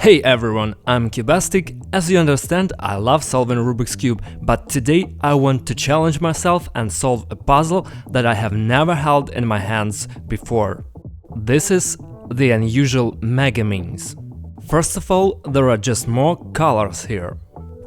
Hey everyone, I'm Cubastic. As you understand, I love solving Rubik's Cube, but today I want to challenge myself and solve a puzzle that I have never held in my hands before. This is the unusual Megaminx. First of all, there are just more colors here.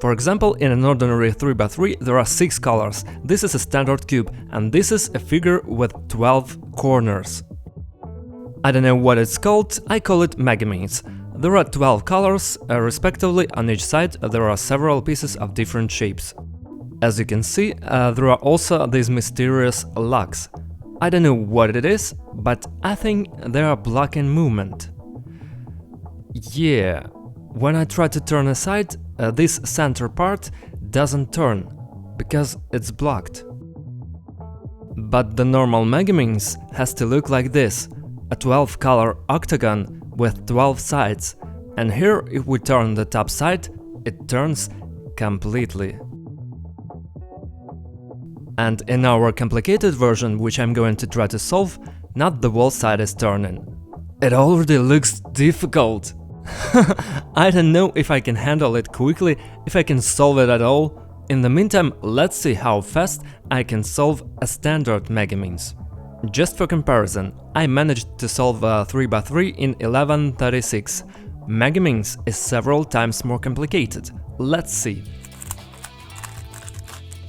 For example, in an ordinary 3x3 there are 6 colors. This is a standard cube, and this is a figure with 12 corners. I don't know what it's called, I call it Megaminx. There are 12 colors, respectively. On each side there are several pieces of different shapes. As you can see, there are also these mysterious locks. I don't know what it is, but I think they are blocking movement. Yeah, when I try to turn aside, this center part doesn't turn, because it's blocked. But the normal Megaminx has to look like this, a 12-color octagon with 12 sides, and here if we turn the top side, it turns completely. And in our complicated version, which I'm going to try to solve, not the whole side is turning. It already looks difficult. I don't know if I can handle it quickly, if I can solve it at all. In the meantime, let's see how fast I can solve a standard Megaminx. Just for comparison, I managed to solve a 3x3 in 11:36. Megaminx is several times more complicated. Let's see.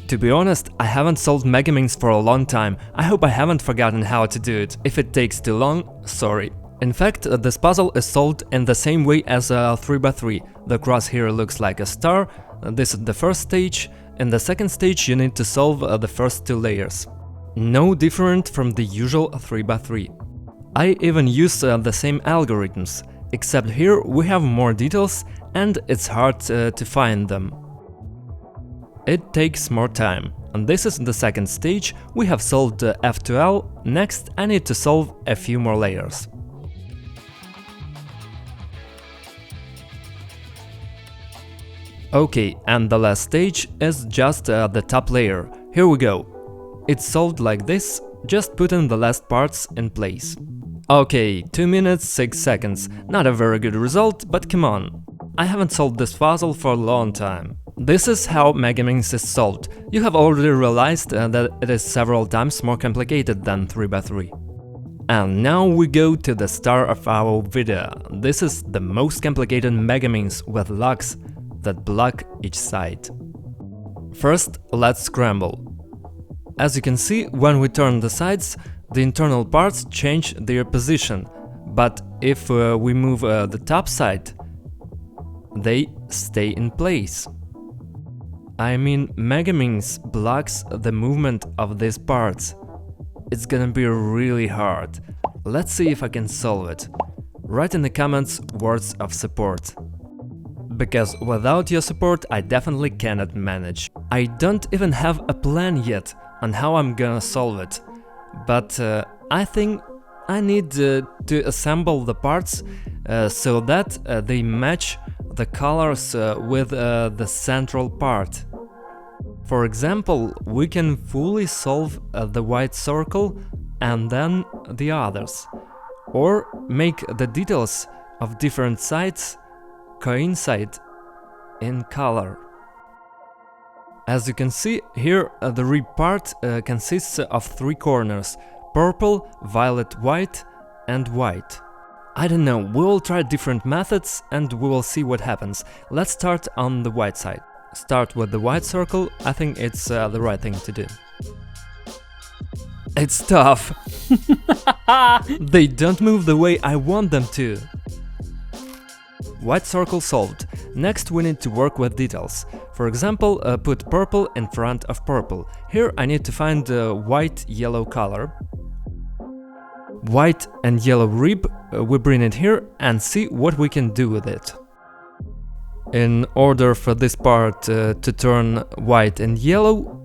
To be honest, I haven't solved Megaminx for a long time. I hope I haven't forgotten how to do it. If it takes too long, sorry. In fact, this puzzle is solved in the same way as a 3x3. The cross here looks like a star. This is the first stage. In the second stage you need to solve the first 2 layers. No different from the usual 3x3. I even use the same algorithms, except here we have more details and it's hard to find them. It takes more time. And this is the second stage. We have solved F2L. Next I need to solve a few more layers. Okay, and the last stage is just the top layer. Here we go. It's solved like this, just putting the last parts in place. Okay, 2 minutes 6 seconds. Not a very good result, but come on. I haven't solved this puzzle for a long time. This is how Megaminx is solved. You have already realized that it is several times more complicated than 3x3. And now we go to the star of our video. This is the most complicated Megaminx with locks that block each side. First, let's scramble. As you can see, when we turn the sides, the internal parts change their position, but if we move the top side, they stay in place. I mean, Megaminx blocks the movement of these parts. It's gonna be really hard. Let's see if I can solve it. Write in the comments words of support. Because without your support I definitely cannot manage. I don't even have a plan yet on how I'm gonna solve it, but I think I need to assemble the parts so that they match the colors with the central part. For example, we can fully solve the white circle and then the others, or make the details of different sides coincide in color. As you can see, here the rib part consists of 3 corners: purple, violet, white and white. I don't know, we will try different methods and we will see what happens. Let's start on the white side. Start with the white circle, I think it's the right thing to do. It's tough! They don't move the way I want them to. White circle solved. Next we need to work with details. For example, put purple in front of purple. Here I need to find white-yellow color. White and yellow rib, we bring it here and see what we can do with it. In order for this part to turn white and yellow,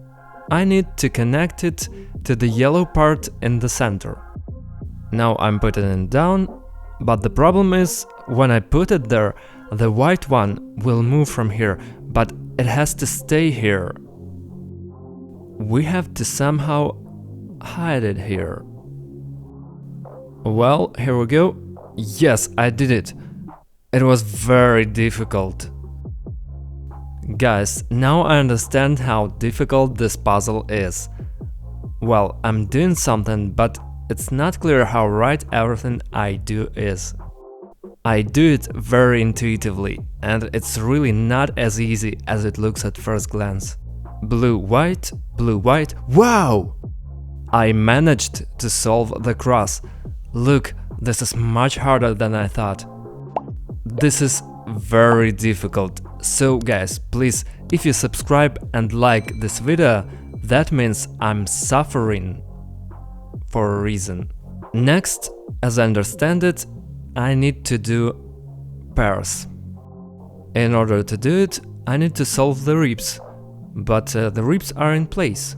I need to connect it to the yellow part in the center. Now I'm putting it down, but the problem is, when I put it there, the white one will move from here, but it has to stay here. We have to somehow hide it here. Well, here we go. Yes, I did it. It was very difficult. Guys, now I understand how difficult this puzzle is. Well, I'm doing something, but it's not clear how right everything I do is. I do it very intuitively, and it's really not as easy as it looks at first glance. Blue, white, wow! I managed to solve the cross. Look, this is much harder than I thought. This is very difficult, so guys, please, if you subscribe and like this video, that means I'm suffering for a reason. Next, as I understand it, I need to do pairs. In order to do it, I need to solve the ribs, but the ribs are in place.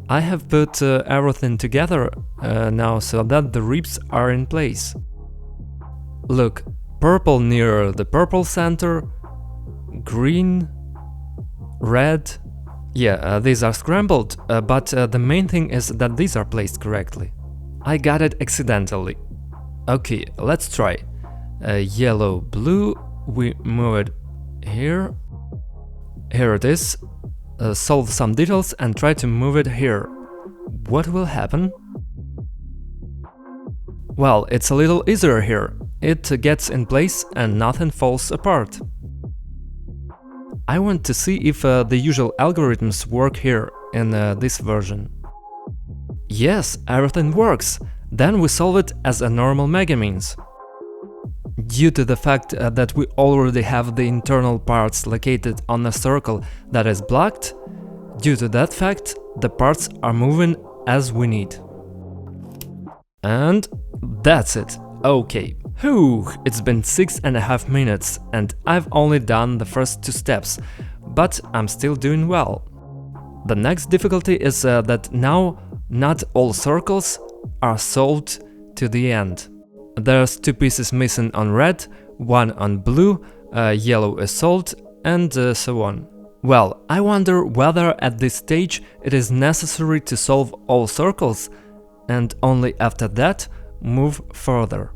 I have put everything together now so that the ribs are in place. Look, purple near the purple center, green, red. Yeah, these are scrambled, but the main thing is that these are placed correctly. I got it accidentally. Okay, let's try. Yellow, blue, we move it here. Here it is. Solve some details and try to move it here. What will happen? Well, it's a little easier here. It gets in place and nothing falls apart. I want to see if the usual algorithms work here in this version. Yes, everything works. Then we solve it as a normal megameans. Due to the fact that we already have the internal parts located on a circle that is blocked, due to that fact, the parts are moving as we need. And that's it. Okay. Whew, it's been 6.5 minutes and I've only done the first 2 steps, but I'm still doing well. The next difficulty is that now not all circles are solved to the end. There's 2 pieces missing on red, 1 on blue, yellow is solved, and so on. Well, I wonder whether at this stage it is necessary to solve all circles and only after that move further.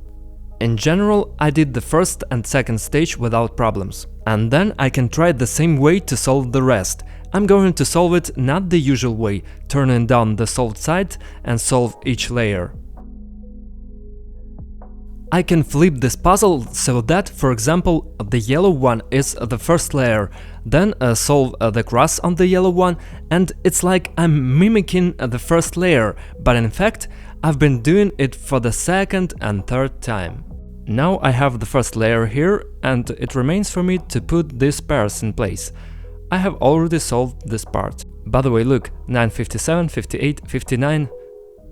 In general, I did the first and second stage without problems, and then I can try the same way to solve the rest. I'm going to solve it not the usual way, turning down the solved side and solve each layer. I can flip this puzzle so that, for example, the yellow one is the first layer, then solve the cross on the yellow one, and it's like I'm mimicking the first layer, but in fact I've been doing it for the second and third time. Now I have the first layer here, and it remains for me to put these pairs in place. I have already solved this part. By the way, look, 9:57, 58, 59.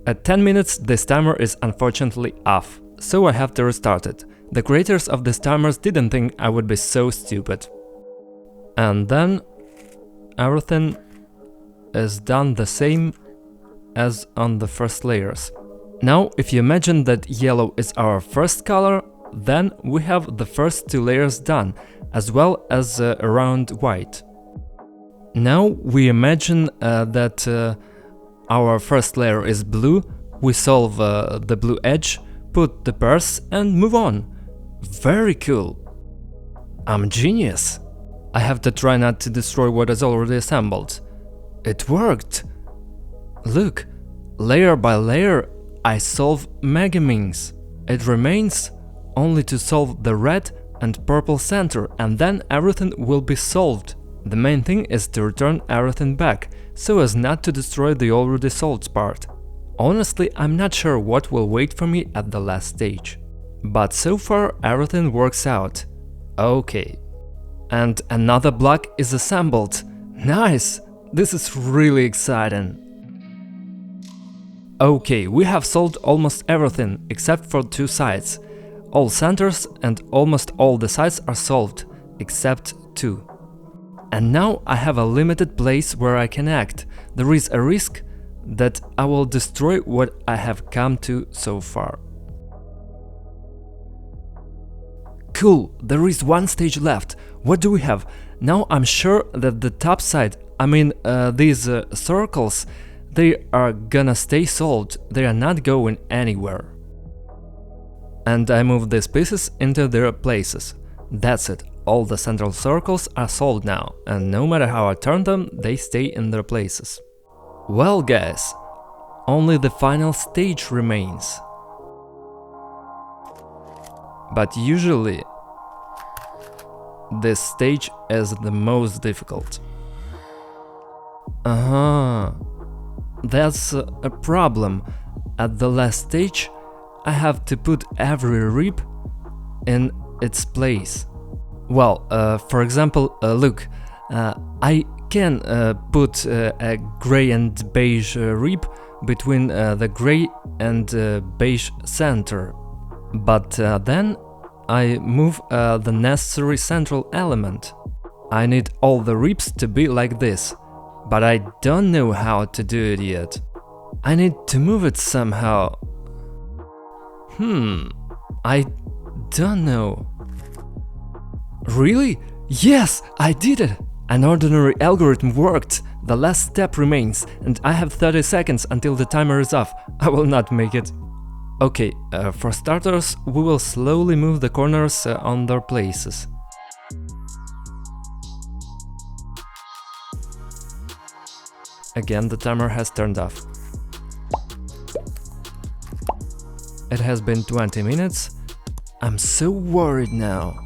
At 10 minutes this timer is unfortunately off, so I have to restart it. The creators of these timers didn't think I would be so stupid. And then everything is done the same as on the first layers. Now, if you imagine that yellow is our first color, then we have the first 2 layers done, as well as around white. Now we imagine that our first layer is blue, we solve the blue edge, put the pairs and move on. Very cool. I'm genius. I have to try not to destroy what is already assembled. It worked. Look, layer by layer I solve megameans. It remains only to solve the red and purple center, and then everything will be solved. The main thing is to return everything back, so as not to destroy the already solved part. Honestly, I'm not sure what will wait for me at the last stage. But so far everything works out. Okay. And another block is assembled. Nice! This is really exciting. Okay, we have solved almost everything except for 2 sides. All centers and almost all the sides are solved, except 2. And now I have a limited place where I can act. There is a risk that I will destroy what I have come to so far. Cool, there is 1 stage left. What do we have? Now I'm sure that the top side, these circles, they are gonna stay solved, they are not going anywhere. And I move these pieces into their places. That's it, all the central circles are solved now, and no matter how I turn them, they stay in their places. Well guys, only the final stage remains. But usually, this stage is the most difficult. That's a problem. At the last stage, I have to put every rib in its place. Well, for example, look, I can put a gray and beige rib between the gray and beige center, but then I move the necessary central element. I need all the ribs to be like this, but I don't know how to do it yet. I need to move it somehow. I don't know. Really? Yes, I did it! An ordinary algorithm worked. The last step remains, and I have 30 seconds until the timer is off. I will not make it. Okay, for starters, we will slowly move the corners on their places. Again, the timer has turned off. It has been 20 minutes. I'm so worried now.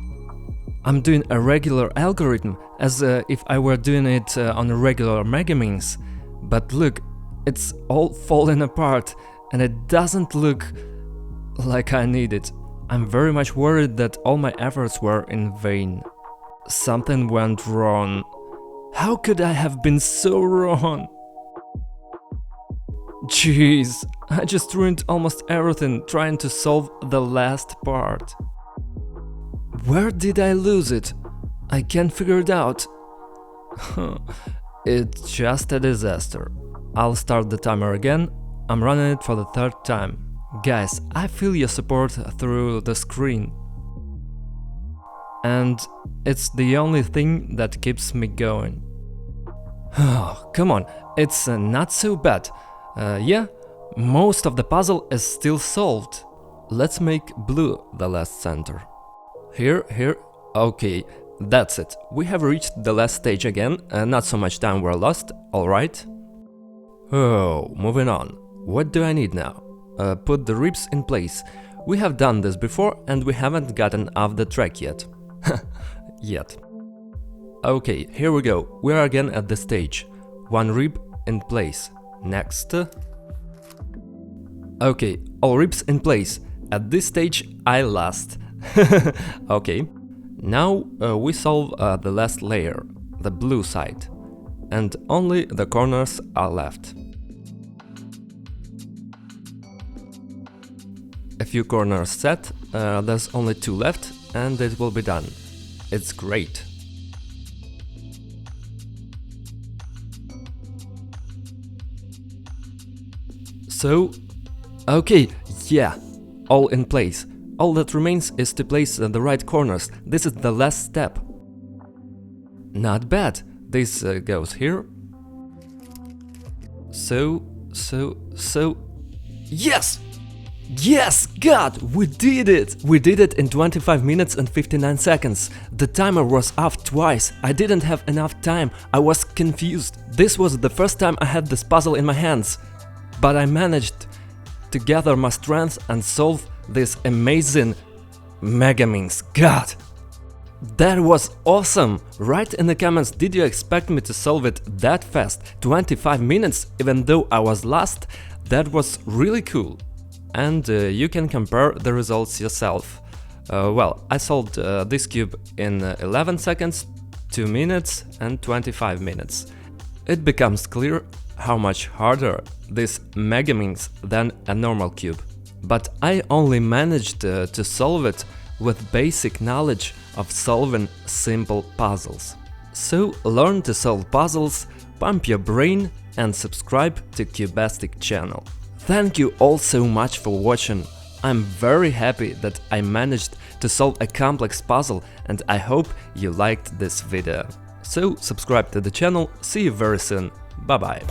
I'm doing a regular algorithm, as if I were doing it on a regular Megaminx. But look, it's all falling apart, and it doesn't look like I need it. I'm very much worried that all my efforts were in vain. Something went wrong. How could I have been so wrong? Jeez, I just ruined almost everything trying to solve the last part. Where did I lose it? I can't figure it out. It's just a disaster. I'll start the timer again. I'm running it for the third time. Guys, I feel your support through the screen. And it's the only thing that keeps me going. Come on, it's not so bad. Yeah, most of the puzzle is still solved. Let's make blue the last center. Here, okay, that's it. We have reached the last stage again, not so much time were lost, alright? Oh, moving on. What do I need now? Put the ribs in place. We have done this before and we haven't gotten off the track yet. Yet. Okay, here we go. We are again at the stage. One rib in place. Next. Okay, all ribs in place. At this stage I lost. Okay, now we solve the last layer, the blue side, and only the corners are left. A few corners set, there's only 2 left and it will be done. It's great. So, okay, yeah, all in place. All that remains is to place the right corners. This is the last step. Not bad. This goes here. So... Yes! Yes, God, we did it! We did it in 25 minutes and 59 seconds. The timer was off twice. I didn't have enough time. I was confused. This was the first time I had this puzzle in my hands. But I managed to gather my strength and solve this amazing Megaminx. God! That was awesome! Write in the comments, did you expect me to solve it that fast? 25 minutes, even though I was lost? That was really cool. And you can compare the results yourself. Well, I solved this cube in 11 seconds, 2 minutes and 25 minutes. It becomes clear how much harder this Megaminx than a normal cube. But I only managed to solve it with basic knowledge of solving simple puzzles. So learn to solve puzzles, pump your brain and subscribe to Cubastic channel. Thank you all so much for watching. I'm very happy that I managed to solve a complex puzzle and I hope you liked this video. So subscribe to the channel, see you very soon, bye bye.